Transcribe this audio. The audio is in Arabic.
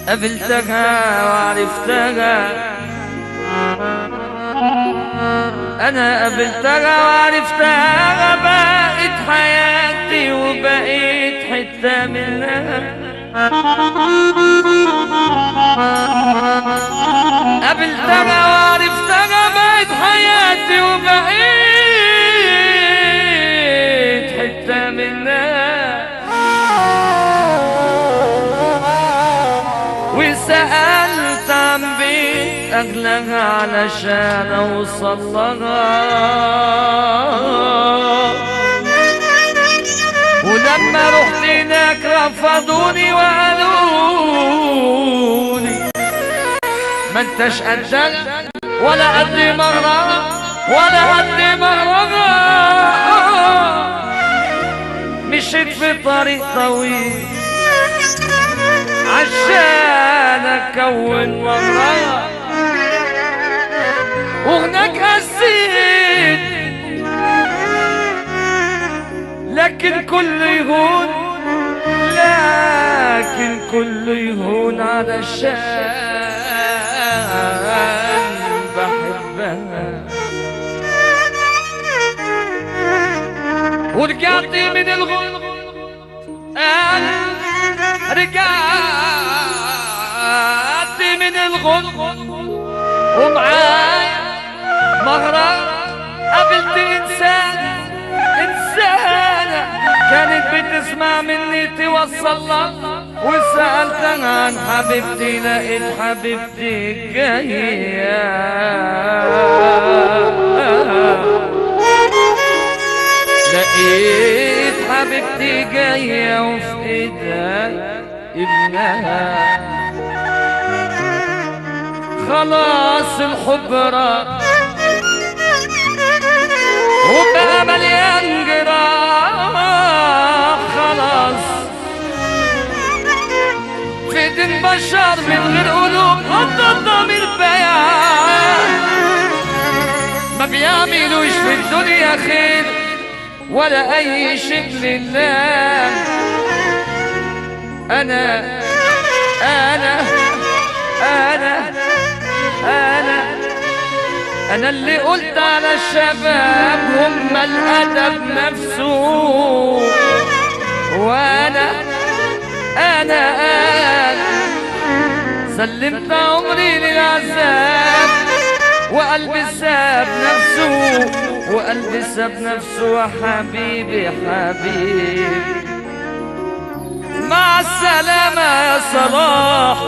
قابلتها وعرفتها، انا قابلتها وعرفتها، بقت حياتي وبقيت حتة منها. قابلتها وعرفتها، بقت حياتي وبقيت حتة منها. وسألت عن بيت أهلها علشان أوصل لها، ولما رحت هناك رفضوني وقالولي ما انتش قدها ولا قد مهرها ولا قد مهرها. مشيت في طريق طويل عشان اكون مهرها، وهناك قسيت لكن كله يهون، لكن كله يهون علشان بحبها. ورجعت من الغرب، رجعت من الغرب ومعايا مهرة. قابلت إنسانة كانت بتسمع مني توصل لها، وسألتها عن حبيبتي لقيت حبيبتي جاية. لقيت حبيبتي جاية وفي ايدها ابنها. خلاص الحب راح وبقى مليان جراح، خلاص في ايدين بشر من غير قلوب قضى الضمير بيان. ما بيعملوش في الدنيا خير ولا اي شيء لله. انا انا انا انا انا اللي قلت على الشباب هم الادب نفسه، وانا انا سلمت عمري للعذاب، وقلبي ساب نفسه وقلبي ساب نفسه. وحبيبي حبيبي مع السلامة يا صلاح.